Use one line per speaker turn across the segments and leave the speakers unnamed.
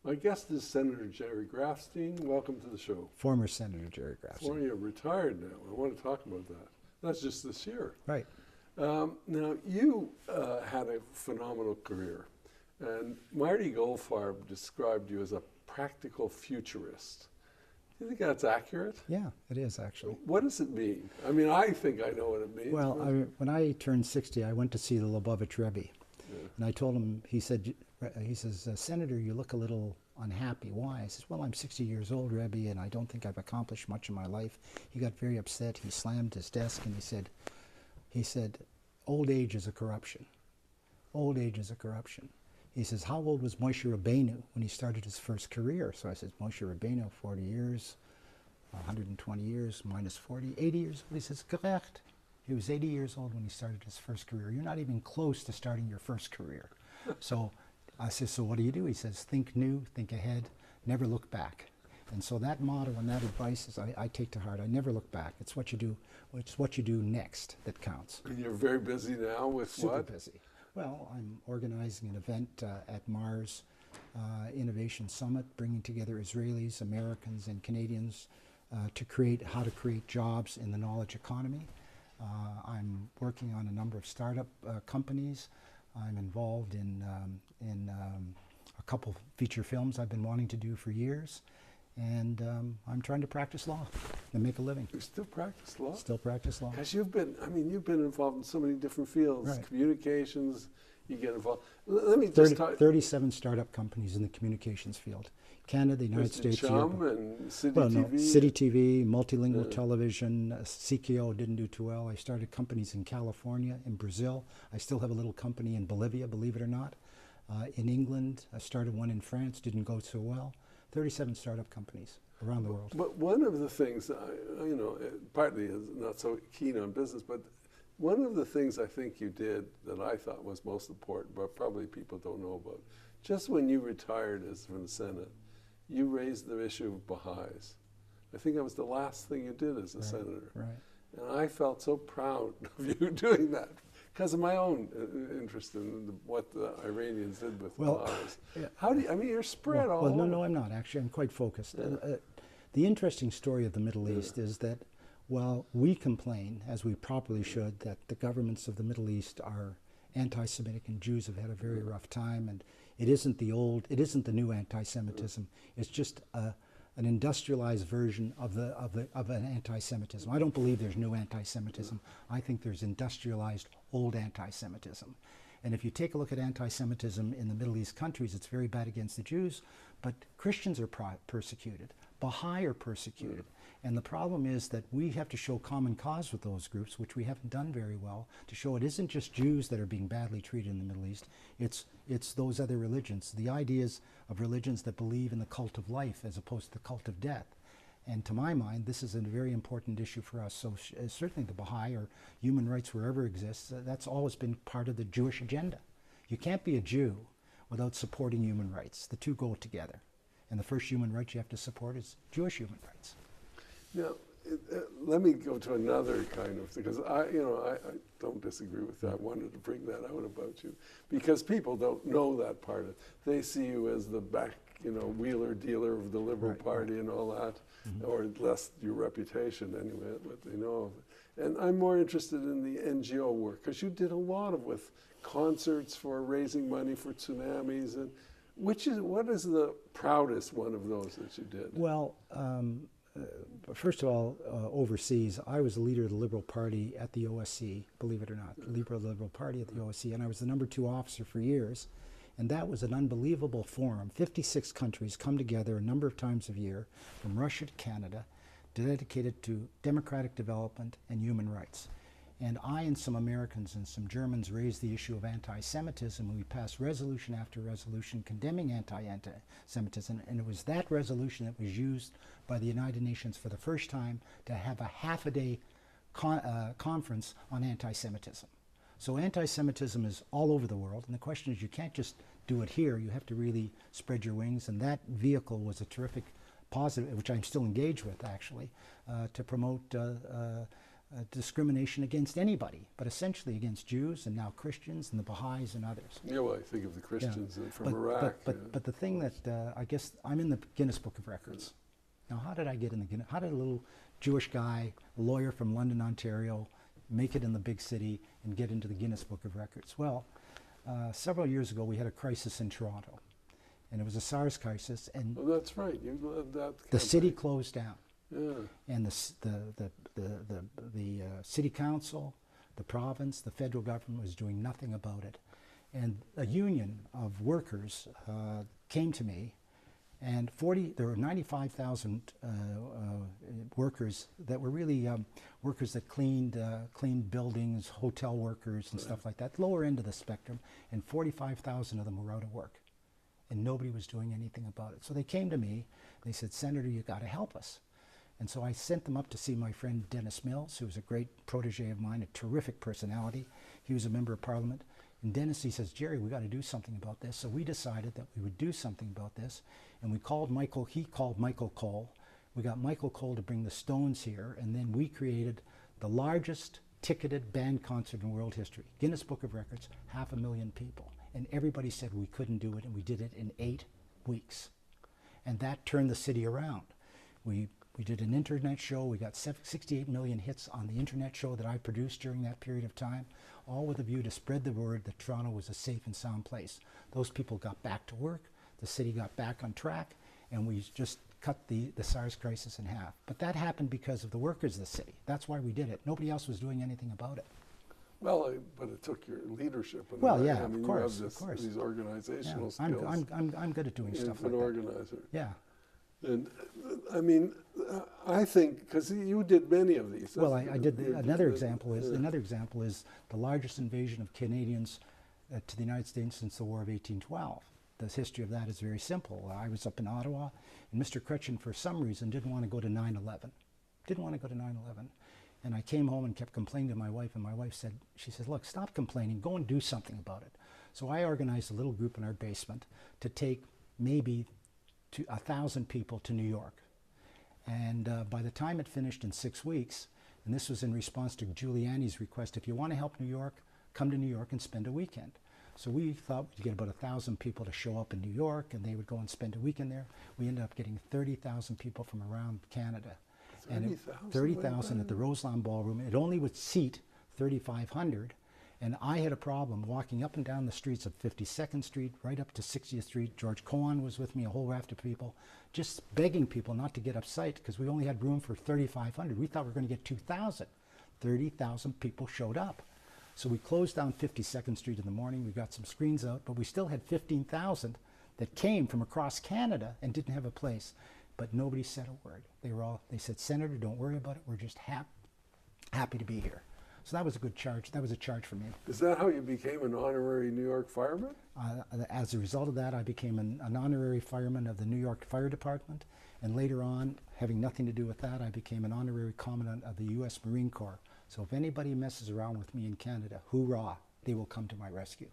My guest is Senator Jerry Grafstein. Welcome to the show.
Former Senator Jerry Grafstein.
Well, you're retired now. I want to talk about that. That's just this year.
Right.
Now, you had a phenomenal career, and Marty Goldfarb described you as a practical futurist. Do you think that's accurate?
Yeah, it is actually.
What does it mean? I mean, I think I know what it means.
Well, when I turned 60, I went to see the Lubavitch Rebbe. And I told him, he says, Senator, you look a little unhappy. Why? I says, well, I'm 60 years old, Rebbe, and I don't think I've accomplished much in my life. He got very upset. He slammed his desk and he said, old age is a corruption. Old age is a corruption. He says, how old was Moshe Rabbeinu when he started his first career? So I said, Moshe Rabbeinu, 40 years, 120 years, minus 40, 80 years old. He says, correct. He was 80 years old when he started his first career. You're not even close to starting your first career. So I said, so what do you do? He says, think new, think ahead, never look back. And so that motto and that advice is I take to heart. I never look back. It's what you do next that counts.
And you're very busy now with
Super
what?
busy. Well, I'm organizing an event at Mars Innovation Summit, bringing together Israelis, Americans, and Canadians to create jobs in the knowledge economy. I'm working on a number of startup companies. I'm involved in a couple feature films I've been wanting to do for years. And I'm trying to practice law and make a living.
You still practice law?
Still practice law.
Because you've been involved in so many different fields,
Right.
Communications, you get involved. Let me just talk.
37 startup companies in the communications field. Canada, the United States,
Chum
Europe.
and City
Well,
TV.
no, City TV, multilingual television, CKO didn't do too well. I started companies in California, in Brazil. I still have a little company in Bolivia, believe it or not. In England, I started one in France, didn't go so well. 37 startup companies around the world.
But one of the things, partly is not so keen on business, but one of the things I think you did that I thought was most important, but probably people don't know about, just when you retired from the Senate, you raised the issue of Baha'is. I think that was the last thing you did as a senator.
Right.
And I felt so proud of you doing that because of my own interest in what the Iranians did with Baha'is.
Yeah.
How do you, I mean, you're spread all over.
No, I'm not. Actually, I'm quite focused. The interesting story of the Middle East is that while we complain, as we properly should, that the governments of the Middle East are anti-Semitic and Jews have had a very rough time, and it isn't the new anti-Semitism. It's just an industrialized version of an anti-Semitism. I don't believe there's new anti-Semitism. I think there's industrialized old anti-Semitism. And if you take a look at anti-Semitism in the Middle East countries, it's very bad against the Jews, but Christians are persecuted. Baha'i are persecuted. And the problem is that we have to show common cause with those groups, which we haven't done very well, to show it isn't just Jews that are being badly treated in the Middle East, it's those other religions, the ideas of religions that believe in the cult of life as opposed to the cult of death. And to my mind, this is a very important issue for us. So certainly the Baha'i or human rights wherever exists, that's always been part of the Jewish agenda. You can't be a Jew without supporting human rights. The two go together. And the first human right you have to support is Jewish human rights.
Now, let me go to another kind of, because I don't disagree with that. I wanted to bring that out about you, because people don't know that part of it. They see you as the wheeler dealer of the Liberal Party and all that, or less your reputation anyway, what they know of it. And I'm more interested in the NGO work, because you did a lot with concerts for raising money for tsunamis, and what is the proudest one of those that you did?
Well, first of all, overseas, I was the leader of the Liberal Party at the OSCE, believe it or not, leader of the Liberal Party at the OSCE, and I was the #2 officer for years, and that was an unbelievable forum. 56 countries come together a number of times a year, from Russia to Canada, dedicated to democratic development and human rights. And I and some Americans and some Germans raised the issue of anti-Semitism, and we passed resolution after resolution condemning anti-Semitism, and it was that resolution that was used by the United Nations for the first time to have a half-a-day conference on anti-Semitism. So anti-Semitism is all over the world, and the question is you can't just do it here, you have to really spread your wings, and that vehicle was a terrific positive, which I'm still engaged with actually, to promote discrimination against anybody, but essentially against Jews and now Christians and the Baha'is and others.
Yeah, well, I think of the Christians from
But,
Iraq.
but the thing that I guess I'm in the Guinness Book of Records. Now, how did I get in the Guinness? How did a little Jewish guy, a lawyer from London, Ontario, make it in the big city and get into the Guinness Book of Records? Well, several years ago, we had a crisis in Toronto, and it was a SARS crisis, and
Oh, that's right. You led that.
the city
campaign.
closed down.
Yeah.
And the city council, the province, the federal government was doing nothing about it. And a union of workers came to me, and there were 95,000 workers that were really workers that cleaned buildings, hotel workers and stuff like that, lower end of the spectrum, and 45,000 of them were out of work. And nobody was doing anything about it. So they came to me, they said, Senator, you got to help us. And so I sent them up to see my friend Dennis Mills, who was a great protege of mine, a terrific personality. He was a member of Parliament. And Dennis, he says, Jerry, we got to do something about this. So we decided that we would do something about this. And we called Michael, he called Michael Cole. We got Michael Cole to bring the Stones here. And then we created the largest ticketed band concert in world history. Guinness Book of Records, 500,000 people. And everybody said we couldn't do it, and we did it in 8 weeks. And that turned the city around. We did an internet show. We got 68 million hits on the internet show that I produced during that period of time, all with a view to spread the word that Toronto was a safe and sound place. Those people got back to work, the city got back on track, and we just cut the SARS crisis in half. But that happened because of the workers of the city. That's why we did it. Nobody else was doing anything about it.
Well, but it took your leadership. And
Well,
that.
yeah,
I mean,
of course,
you
of
have
course.
these organizational
Yeah,
skills.
I'm good at doing stuff
an
like that.
organizer.
Yeah.
And I mean, I think because you did many of these.
Well, I did. Another example is the largest invasion of Canadians to the United States since the War of 1812. The history of that is very simple. I was up in Ottawa, and Mr. Crutchen, for some reason, didn't want to go to 9/11. Didn't want to go to 9/11. And I came home and kept complaining to my wife, and my wife said, she said, look, stop complaining, go and do something about it. So I organized a little group in our basement to take maybe 1,000 people to New York. And by the time it finished in 6 weeks, and this was in response to Giuliani's request, if you want to help New York, come to New York and spend a weekend. So we thought we'd get about 1,000 people to show up in New York, and they would go and spend a weekend there. We ended up getting 30,000 people from around Canada. 30,000 at the Roseland Ballroom. It only would seat 3,500. And I had a problem walking up and down the streets of 52nd Street, right up to 60th Street. George Cohen was with me, a whole raft of people, just begging people not to get upset because we only had room for 3,500. We thought we were going to get 2,000. 30,000 people showed up. So we closed down 52nd Street in the morning. We got some screens out, but we still had 15,000 that came from across Canada and didn't have a place. But nobody said a word. They said, Senator, don't worry about it. We're just happy to be here. So that was a good charge. That was a charge for me.
Is that how you became an honorary New York fireman?
As a result of that, I became an honorary fireman of the New York Fire Department. And later on, having nothing to do with that, I became an honorary commandant of the U.S. Marine Corps. So if anybody messes around with me in Canada, hoorah, they will come to my rescue.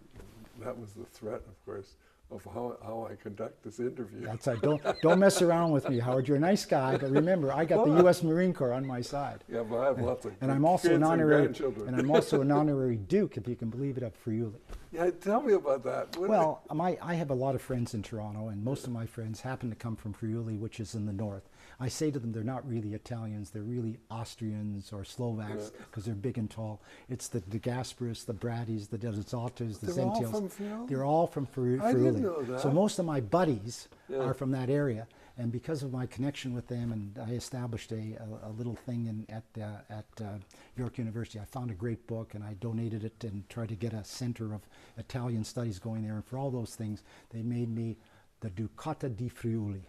That was the threat, of course, of how I conduct this interview.
That's right. Don't mess around with me, Howard. You're a nice guy, but remember, I got the U.S. Marine Corps on my side.
Yeah, but I have lots of
And I'm also an honorary Duke, if you can believe it, of Friuli.
Yeah, tell me about that.
Well, I have a lot of friends in Toronto, and most of my friends happen to come from Friuli, which is in the north. I say to them, they're not really Italians, they're really Austrians or Slovaks, because they're big and tall. It's the De Gasperis, the Bratties, the Desautos, the
They're all
Zentials.
from Friuli?
They're all from Friuli.
I didn't know that.
So most of my buddies are from that area. And because of my connection with them, and I established a little thing at York University. I found a great book, and I donated it and tried to get a center of Italian studies going there. And for all those things, they made me the Ducata di Friuli.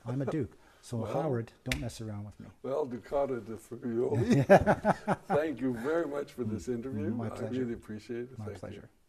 I'm a Duke. So well, Howard, don't mess around with me.
Well, Ducata di Friuli. Thank you very much for this interview.
My pleasure.
I really appreciate it.
My
Thank
pleasure.
You.